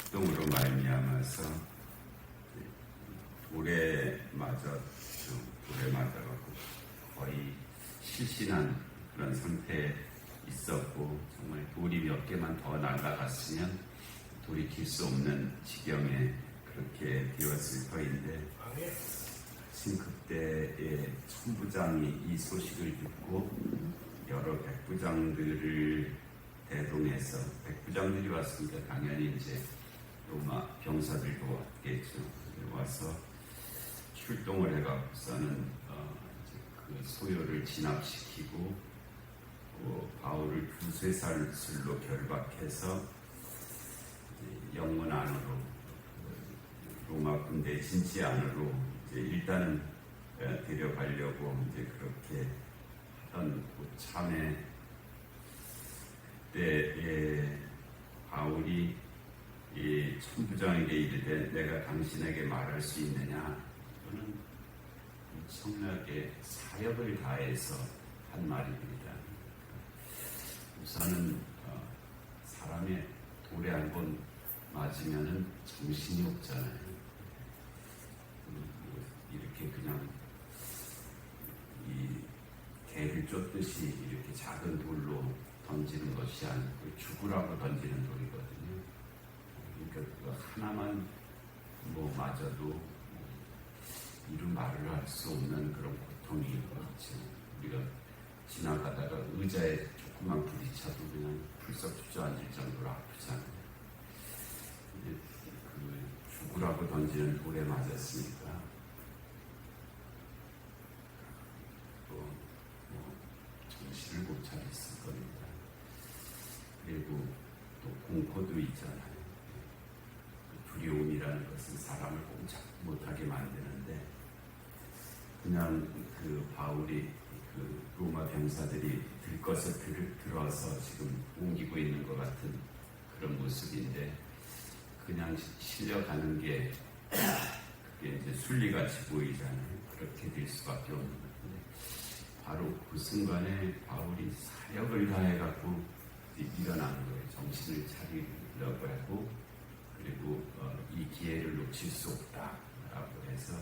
출동으로 말미암아서 돌에 맞아갖고 거의 실신한 그런 상태에 있었고, 정말 돌이 몇 개만 더 날아갔으면 돌이킬 수 없는 지경에 그렇게 되었을 터인데, 그때에 천부장이 이 소식을 듣고 여러 백부장들을 대동해서, 백부장들이 왔으니까 당연히 이제 로마 병사들도 왔겠죠. 와서 출동을 해갖고서는 그 소요를 진압시키고 바울을 두쇠살술로 결박해서 영문 안으로, 로마 군대 진지 안으로 이제 일단은 데려가려고 이제 그렇게 하던 그 참에, 그때에 바울이 이 천부장에게 이르되 내가 당신에게 말할 수 있느냐? 또는 엄청나게 사역을 다해서 한 말입니다. 우선은 사람의 돌에 한 번 맞으면은 정신이 없잖아요. 이렇게 그냥 이 개를 쫓듯이 이렇게 작은 돌로 던지는 것이 아니고 죽으라고 던지는 돌이거든요. 그러니까 그거 하나만 맞아도 이루 말을 할 수 없는 그런 고통이 있죠. 우리가 지나가다가 의자에 조금만 부딪혀도 그냥 풀썩 주저앉을 정도로 아프잖아요. 그 죽으라고 던지는 돌에 맞았으니까 또 정신을 못 차렸을 겁니다. 그리고 또 공포도 있잖아요. 두려움이라는 것은 사람을 꼼짝 못하게 만드는데, 그냥 그 바울이 그 로마 병사들이 들것을 들어서 지금 옮기고 있는 것 같은 그런 모습인데, 그냥 실려가는 게 그게 이제 순리같이 보이잖아요. 그렇게 될 수밖에 없는 건데, 바로 그 순간에 바울이 사력을 다해갖고 일어난 거예요. 정신을 차리려고 하고, 그리고 이 기회를 놓칠 수 없다라고 해서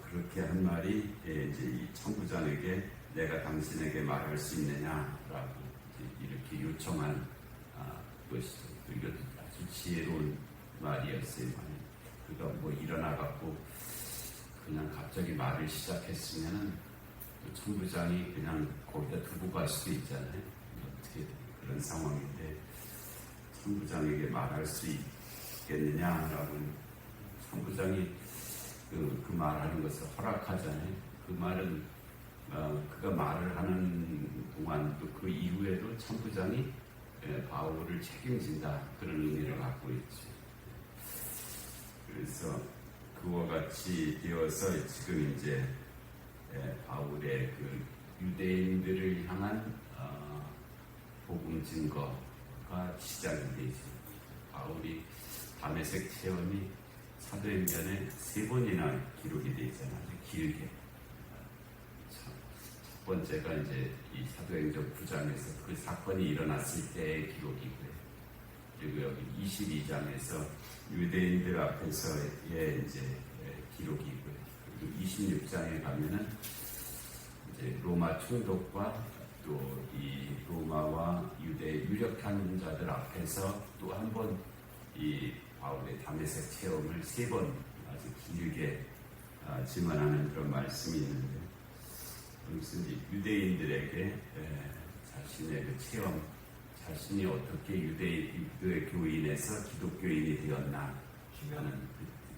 그렇게 한 말이 이제 이 천부장에게 내가 당신에게 말할 수 있느냐라고 이렇게 요청한 것이죠. 이것도 아주 지혜로운 말이었어요. 그가 일어나갖고 그냥 갑자기 말을 시작했으면은 천부장이 그냥 거기다 두고 갈 수도 있잖아요. 어떻게 그런 상황인데 천부장에게 말할 수 있겠느냐라고 천부장이 그 말하는 것을 허락하잖아요. 그 말은 그가 말을 하는 동안 또 그 이후에도 천부장이 바울을 책임진다, 그런 의미를 갖고 있죠. 그래서 그와 같이 되어서 지금 이제 바울의 그 유대인들을 향한 복음 증거가 시작이 되죠. 바울이 다메섹 체험이 사도행전에 3번이나 기록이 되어 있잖아요. 길게. 첫 번째가 이제 이 사도행전 9장에서 그 사건이 일어났을 때의 기록이고요. 그리고 여기 22장에서 유대인들 앞에서의 이제 기록이고요. 그리고 26장에 가면은 이제 로마 총독과 또 이 로마와 유대 유력한 자들 앞에서 또 한 번 이 바울의 다메섹 체험을 3번 아주 길게 증언하는 그런 말씀이 있는데, 여기서 이제 유대인들에게 자신의 그 체험, 자신이 어떻게 유대 교인에서 기독교인이 되었나 하는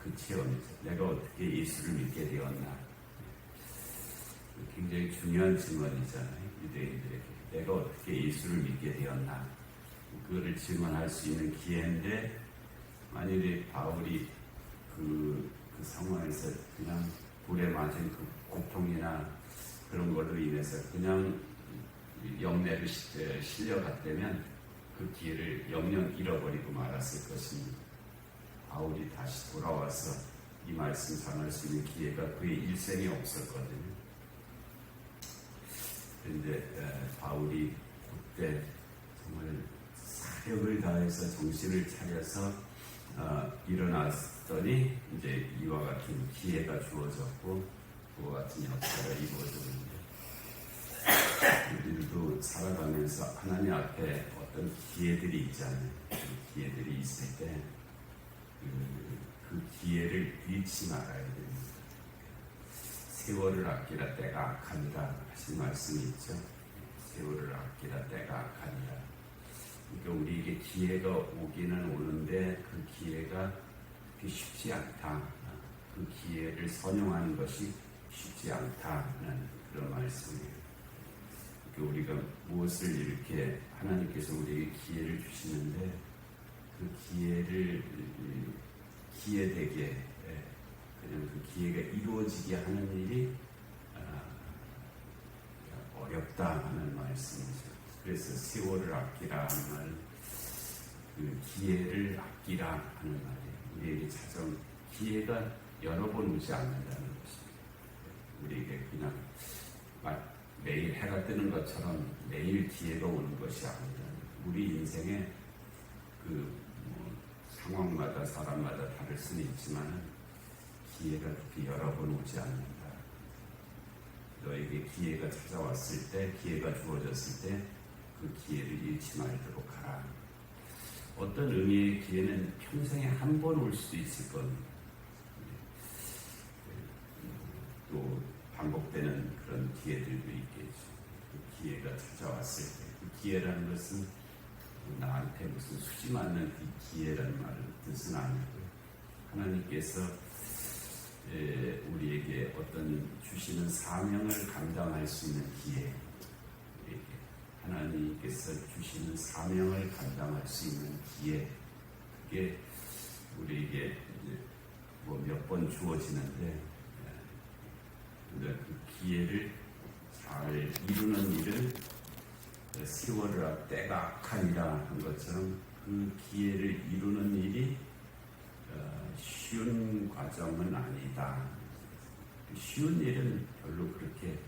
그 체험이죠. 내가 어떻게 예수를 믿게 되었나. 굉장히 중요한 증언이잖아요. 유대인들에게 내가 어떻게 예수를 믿게 되었나, 그거를 증언할 수 있는 기회인데, 만일에 바울이 그 상황에서 그냥 불에 맞은 그 고통이나 그런 걸로 인해서 그냥 영내를 실려갔다면 그 기회를 영영 잃어버리고 말았을 것입니다. 바울이 다시 돌아와서 이 말씀 전할 수 있는 기회가 그의 일생에 없었거든요. 그런데 바울이 그때 정말 사력을 다해서 정신을 차려서 일어났더니 이제 이와 같은 기회가 주어졌고 그와 같은 역사가 이루어졌는데 우리들도 살아가면서 하나님 앞에 어떤 기회들이 있잖아요. 그 기회들이 있을 때 그 기회를 잃지 말아야 됩니다. 세월을 아끼라 때가 악하니라 하신 말씀이 있죠. 세월을 아끼라 때가 악하니라. 그러니까 우리에게 기회가 오기는 오는데 그 기회가 쉽지 않다. 그 기회를 선용하는 것이 쉽지 않다는 그런 말씀이에요. 그러니까 우리가 무엇을 이렇게 하나님께서 우리에게 기회를 주시는데 그 기회를 기회되게 그냥 그 기회가 이루어지게 하는 일이 어렵다 하는 말씀이죠. 그래서 세월을 아끼라 하는 말은 그 기회를 아끼라 하는 말이에요. 우리에게 찾아온 기회가 여러 번 오지 않는다는 것입니다. 우리에게 그냥 매일 해가 뜨는 것처럼 매일 기회가 오는 것이 아니라 우리 인생에 상황마다 사람마다 다를 수는 있지만 기회가 그렇게 여러 번 오지 않는다. 너에게 기회가 찾아왔을 때, 기회가 주어졌을 때 그 기회를 잃지 말도록 하라. 어떤 의미의 기회는 평생에 한 번 올 수도 있을 겁니다. 또 반복되는 그런 기회들도 있겠죠. 그 기회가 찾아왔을 때, 그 기회라는 것은 나한테 무슨 수지 맞는 그 기회라는 말은 뜻은 아니고요. 하나님께서 우리에게 어떤 주시는 사명을 감당할 수 있는 기회, 하나님께서 주시는 사명을 감당할 수 있는 기회, 그게 우리에게 몇 번 주어지는데 그 기회를 잘 이루는 일은 세월을 때가 악하니라 한 것처럼 그 기회를 이루는 일이 쉬운 과정은 아니다. 쉬운 일은 별로 그렇게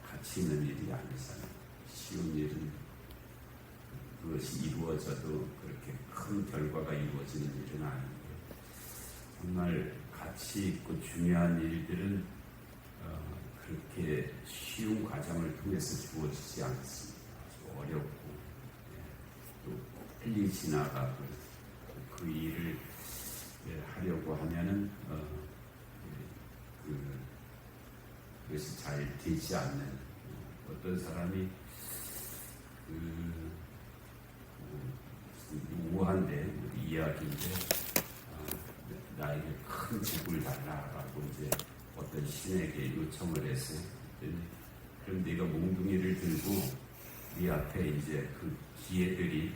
가치 있는 일이 아니잖아요. 쉬운 일은 그것이 이루어져도 그렇게 큰 결과가 이루어지는 일은 아닌데 정말 가치 있고 중요한 일들은 그렇게 쉬운 과정을 통해서 주어지지 않습니다. 아주 어렵고 또 빨리 지나가고 그 일을 하려고 하면은 그것이 잘 되지 않는 어떤 사람이 우한데 이야기인데 나에게 큰 집을 달라라고 이제 어떤 신에게 요청을 했어요. 그럼 네가 몽둥이를 들고 네 앞에 이제 그 기회들이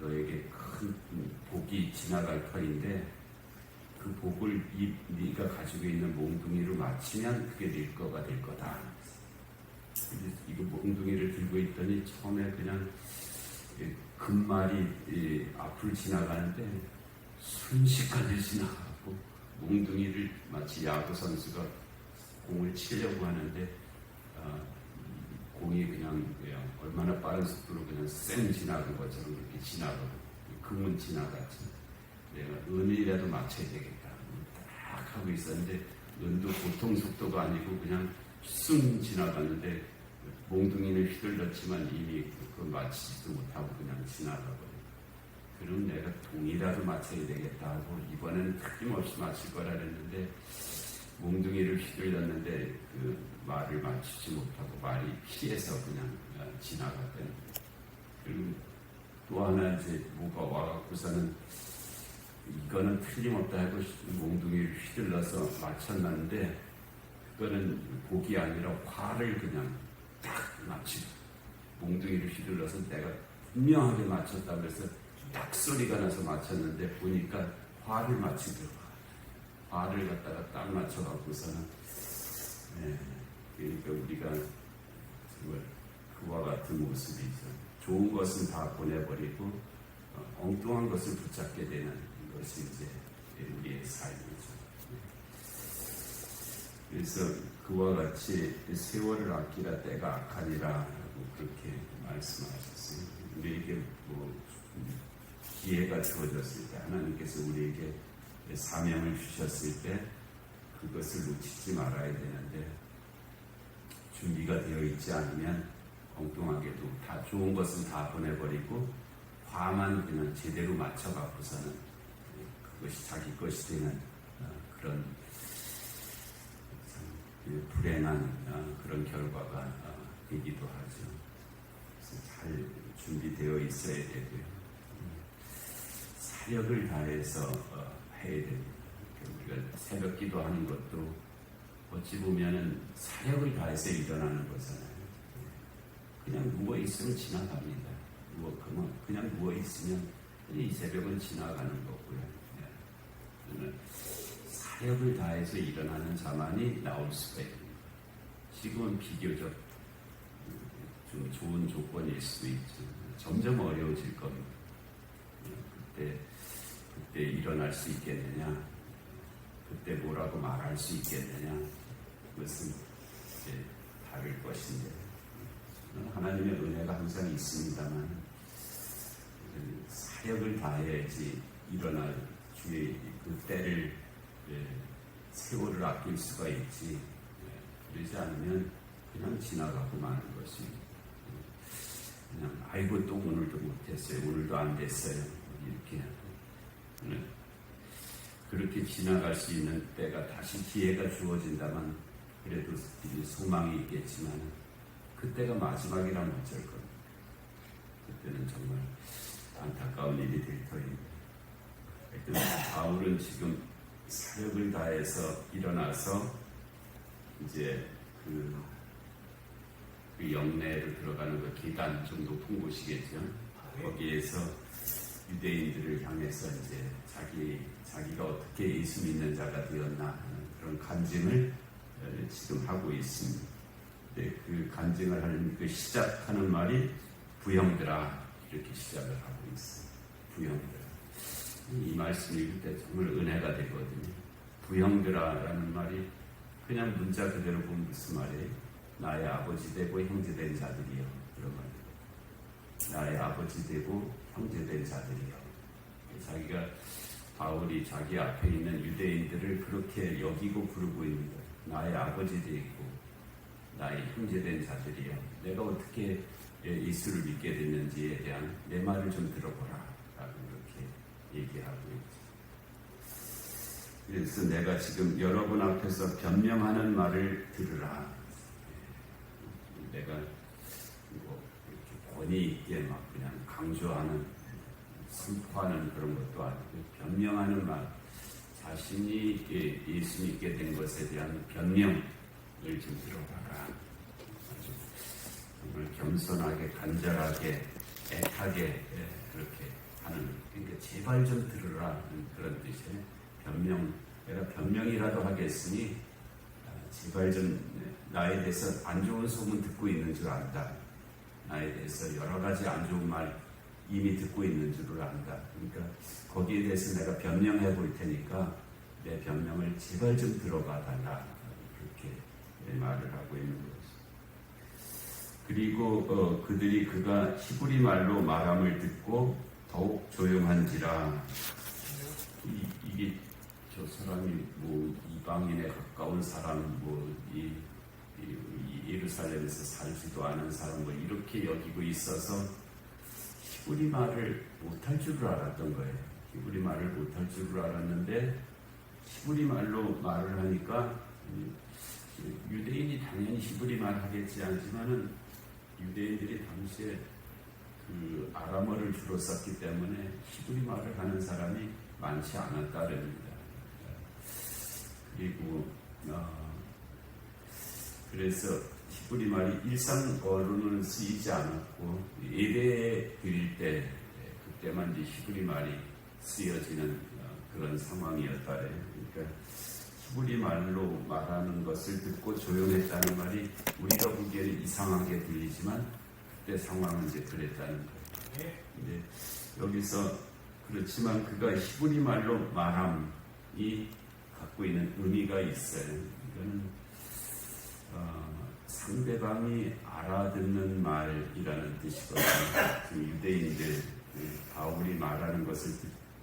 너에게 큰 복이 지나갈 터인데 그 복을 네가 가지고 있는 몽둥이로 맞추면 그게 네 거가 될 거다. 이거 몽둥이를 들고 있더니 처음에 그냥 금말이 앞을 지나가는데 순식간에 지나가고 몽둥이를 마치 야구 선수가 공을 치려고 하는데 공이 그냥 얼마나 빠른 속도로 그냥 쌩 지나간 것처럼 이렇게 지나가고 금은 지나갔지. 내가 은이라도 맞춰야 되겠다. 딱 하고 있었는데 은도 보통 속도가 아니고 그냥 쑥 지나가는데 몽둥이는 휘둘렀지만 이미 그걸 맞히지도 못하고 그냥 지나가거든요. 그럼 내가 동이라도 맞춰야 되겠다 하고 이번에는 틀림없이 맞출 거라 그랬는데 몽둥이를 휘둘렀는데 그 말을 맞추지 못하고 말이 피해서 그냥 지나갔더니 그리고 또 하나 이제 뭐가 와갖고서는 이거는 틀림없다 하고 몽둥이를 휘둘러서 맞췄는데 그거는 복이 아니라 화를 그냥 딱 맞추고 몽둥이를 휘둘러서 내가 분명하게 맞췄다고 해서 딱 소리가 나서 맞췄는데 보니까 화를 맞추더라고요. 화를 갖다가 딱 맞춰갖고서는 그러니까 우리가 정말 그와 같은 모습이죠. 좋은 것은 다 보내버리고 엉뚱한 것을 붙잡게 되는 것이 이제 우리의 삶이죠. 그래서 그와 같이 세월을 아끼라 때가 악하니라 라고 그렇게 말씀하셨어요. 우리에게 기회가 주어졌을 때, 하나님께서 우리에게 사명을 주셨을 때 그것을 놓치지 말아야 되는데, 준비가 되어 있지 않으면 엉뚱하게도 다 좋은 것은 다 보내버리고 화만 그냥 제대로 맞춰갖고서는 그것이 자기 것이 되는 그런 불행한 그런 결과가 되기도 하죠. 그래서 잘 준비되어 있어야 되고요. 사력을 다해서 해야 됩니다. 우리가 새벽 기도하는 것도 어찌 보면은 사력을 다해서 일어나는 거잖아요. 그냥 누워 있으면 지나갑니다. 그냥 누워 있으면 이 새벽은 지나가는 거고요. 저는 사력을 다해서 일어나는 자만이 나올 수가 있습니다. 지금은 비교적 좀 좋은 조건일 수도 있죠. 점점 어려워질 겁니다. 그때 일어날 수 있겠느냐, 그때 뭐라고 말할 수 있겠느냐, 그것은 이제 다를 것인데, 하나님의 은혜가 항상 있습니다만 사력을 다해야지 일어날 주의 그 때를, 세월을 아낄 수가 있지, 그러지 않으면 그냥 지나가고 마는 것이, 그냥 아이고 또 오늘도 못했어요, 오늘도 안 됐어요, 이렇게 그렇게 지나갈 수 있는 때가 다시 기회가 주어진다면 그래도 소망이 있겠지만 그때가 마지막이라면 어쩔 겁니다. 그때는 정말 안타까운 일이 될 터입니다. 바울은 지금 사력을 다해서 일어나서 이제 그 영내로 들어가는 그 계단 좀 높은 곳이겠죠. 거기에서 유대인들을 향해서 이제 자기가 어떻게 예수 믿는 자가 되었나 하는 그런 간증을 지금 하고 있습니다. 그 간증을 하는 그 시작하는 말이 부형들아, 이렇게 시작을 하고 있어요. 부형들아. 이 말씀 읽을 때 정말 은혜가 되거든요. 부형들아라는 말이 그냥 문자 그대로 보면 무슨 말이에요? 나의 아버지 되고 형제 된 자들이요, 그런 말이에요. 나의 아버지 되고 형제 된 자들이요. 바울이 자기 앞에 있는 유대인들을 그렇게 여기고 부르고 있는 거예요. 나의 아버지 되고 나의 형제 된 자들이요, 내가 어떻게 예수를 믿게 됐는지에 대한 내 말을 좀 들어보라 라고 이렇게 얘기하고 있죠. 그래서 내가 지금 여러분 앞에서 변명하는 말을 들으라. 내가 이렇게 권위 있게 막 그냥 강조하는, 선포하는 그런 것도 아니고 변명하는 말, 자신이 예수 믿게 된 것에 대한 변명을 좀 들어봐라. 정말 겸손하게, 간절하게, 애타게 그렇게 하는, 그러니까 제발 좀 들으라 그런 뜻이에요. 변명, 내가 변명이라도 하겠으니 제발 좀 나에 대해서 안 좋은 소문 듣고 있는 줄 안다. 나에 대해서 여러 가지 안 좋은 말 이미 듣고 있는 줄을 안다. 그러니까 거기에 대해서 내가 변명해 볼 테니까 내 변명을 제발 좀 들어봐 달라. 그렇게 말을 하고 있는 거죠. 그리고 그들이 그가 히브리 말로 말함을 듣고 더욱 조용한지라. 이게 저 사람이 뭐 이방인에 가까운 사람, 이 예루살렘에서 살지도 않은 사람, 뭐 이렇게 여기고 있어서 히브리 말을 못할 줄을 알았던 거예요. 히브리 말을 못할 줄을 알았는데 히브리 말로 말을 하니까 유대인이 당연히 히브리 말 하겠지 않지만은 유대인들이 당시에 그 아람어를 주로 썼기 때문에 히브리 말을 하는 사람이 많지 않았다랍니다. 그리고 그래서 히브리 말이 일상어로는 쓰이지 않았고 예배 드릴 때 그때만 이제 히브리 말이 쓰여지는 그런 상황이었다래요. 그러니까 히브리 말로 말하는 것을 듣고 조용했다는 말이 우리가 보기에는 이상하게 들리지만 그때 상황은 이제 그랬다는 거예요. 근데 여기서 그렇지만 그가 히브리 말로 말함이 갖고 있는 의미가 있어요. 이거는 상대방이 알아듣는 말이라는 뜻이거든요. 유대인들 바울이 말하는 것을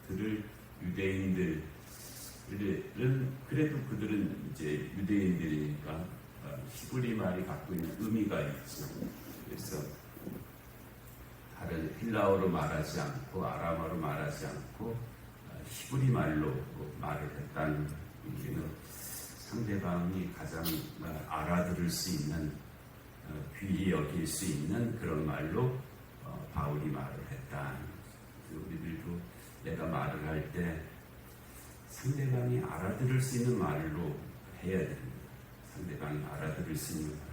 들을 유대인들은 그래도 그들은 이제 유대인들이니까 히브리 말이 갖고 있는 의미가 있죠. 그래서 다른 헬라어로 말하지 않고 아람어로 말하지 않고 히브리 말로 말을 했다는 얘기는 상대방이 가장 알아들을 수 있는 귀히 여길 수 있는 그런 말로 바울이 말을 했다. 우리들도 내가 말을 할 때 상대방이 알아들을 수 있는 말로 해야 됩니다. 상대방이 알아들을 수 있는 말,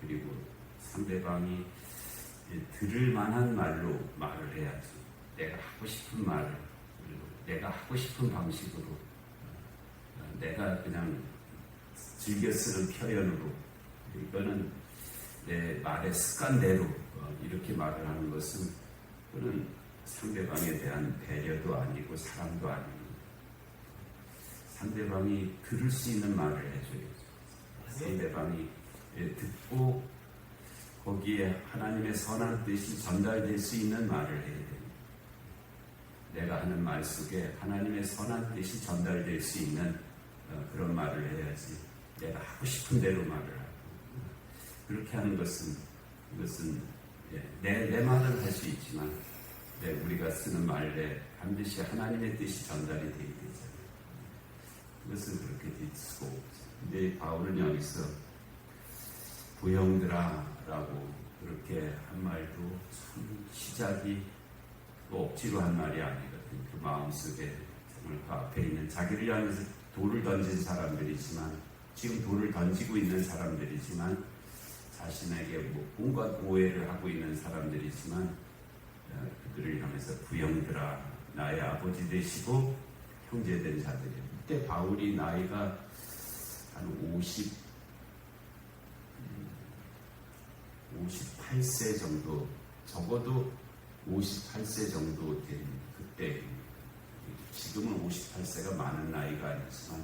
그리고 상대방이 들을 만한 말로 말을 해야지. 내가 하고 싶은 말을, 내가 하고 싶은 방식으로, 내가 그냥 즐겨 쓰는 표현으로, 이거는 내 말의 습관대로 이렇게 말을 하는 것은 그는 상대방에 대한 배려도 아니고 사랑도 아니고 상대방이 들을 수 있는 말을 해줘야죠. 상대방이 듣고 거기에 하나님의 선한 뜻이 전달될 수 있는 말을 해야 됩니다. 내가 하는 말 속에 하나님의 선한 뜻이 전달될 수 있는 그런 말을 해야지 내가 하고 싶은 대로 말을 하고 그렇게 하는 것은 이것은 내 말은 할 수 있지만 우리가 쓰는 말에 반드시 하나님의 뜻이 전달이 되어야 되잖아요. 그것은 그렇게 될 수가 없죠. 근데 바울은 여기서 부형들아라고 그렇게 한 말도 참 시작이 억지로 한 말이 아니거든요. 그 마음속에 정말 그 앞에 있는 자기를 향해서 돌을 던진 사람들이지만 지금 돌을 던지고 있는 사람들이지만 자신에게 온갖 오해를 하고 있는 사람들이지만 그들을 향해서 부형들아 나의 아버지 되시고 형제된 자들이에요. 이때 바울이 나이가 한 58세 정도, 적어도 58세 정도 된 그때, 지금은 58세가 많은 나이가 아니지만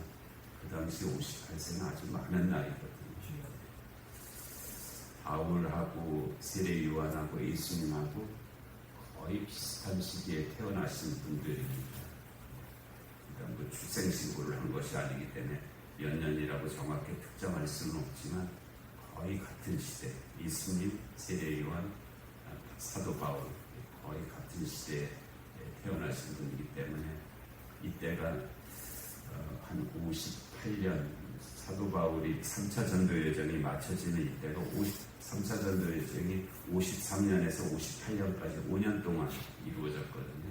그 당시 58세는 아주 많은 나이거든요. 바울하고 세례 요한하고 예수님하고 거의 비슷한 시기에 태어나신 분들입니다. 그러니까 뭐 출생신고를 한 것이 아니기 때문에 몇 년이라고 정확히 특정할 수는 없지만 거의 같은 시대, 예수님, 세례 요한, 사도 바울 거의 같은 시대에 태어나신 분이기 때문에 이때가 한 58년 사도 바울이 3차 전도 여정이 마쳐지는 이때가 3차 전도 여정이 53년에서 58년까지 5년 동안 이루어졌거든요.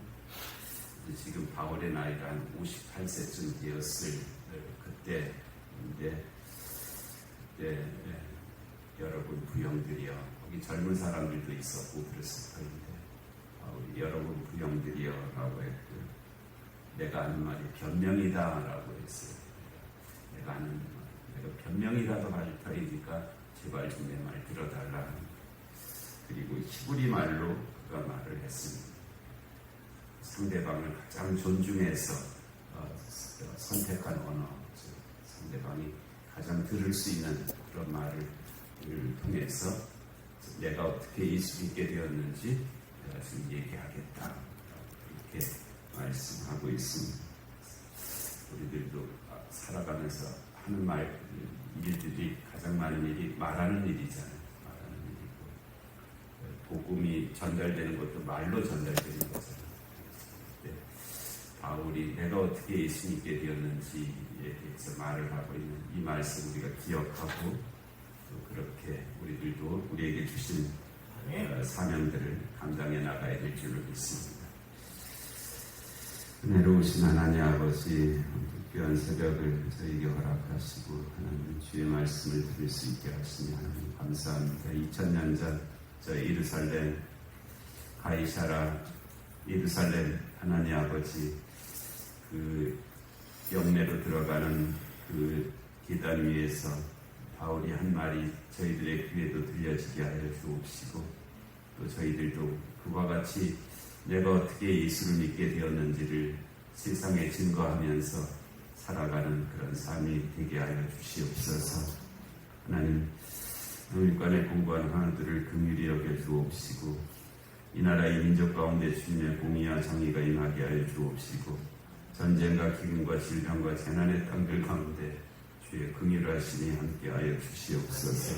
지금 바울의 나이가 한 58세쯤 되었을 그때인데 그때 여러분 부형들이여, 거기 젊은 사람들도 있었고 그랬을 텐데 여러분 부형들이여 라고 했고, 내가 하는 말이 변명이다 라고 했어요. 내가 변명이라도 할 터이니까 제발 좀 내 말 들어달라. 그리고 히브리 말로 그가 말을 했습니다. 상대방을 가장 존중해서 선택한 언어, 상대방이 가장 들을 수 있는 그런 말을 통해서 내가 어떻게 예수 믿게 되었는지 내가 지금 얘기하겠다, 이렇게 말씀하고 있습니다. 우리들도 살아가면서 하는 일들이 가장 많은 일이 말하는 일이잖아요. 말하는 일이고, 복음이 전달되는 것도 말로 전달되는 거잖아요. 바울이 내가 어떻게 예수 믿게 되었는지에 대해서 말을 하고 있는 이 말씀 우리가 기억하고 또 그렇게 우리들도 우리에게 주신 사명들을 감당해 나가야 될 줄로 믿습니다. 은혜로우신 하나님 아버지, 귀한 새벽을 저에게 허락하시고 하나님 주의 말씀을 들을 수 있게 하시니 하나님 감사합니다. 2000년 전 저 예루살렘 가이사라 예루살렘 하나님 아버지, 그 영내로 들어가는 그 계단 위에서 바울이 한 말이 저희들의 귀에도 들려지게 하여 주옵시고, 또 저희들도 그와 같이 내가 어떻게 예수를 믿게 되었는지를 세상에 증거하면서 살아가는 그런 삶이 되게 하여 주시옵소서. 하나님, 육간에 공부하는 하나들을 긍휼히 여겨 주옵시고, 이 나라 이 민족 가운데 주님의 공의와 정의가 임하게 하여 주옵시고 전쟁과 기근과 질병과 재난의 땅들 가운데 주의 긍휼을 하시니 함께하여 주시옵소서.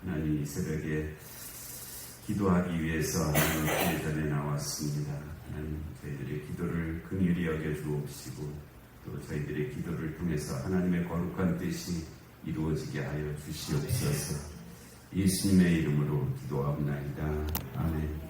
하나님 이 새벽에 기도하기 위해서 하나님 의 전에 나왔습니다. 하나님 저희들의 기도를 긍휼히 여겨 주옵시고 또 저희들의 기도를 통해서 하나님의 거룩한 뜻이 이루어지게 하여 주시옵소서. 예수님의 이름으로 기도하옵나이다. 아멘.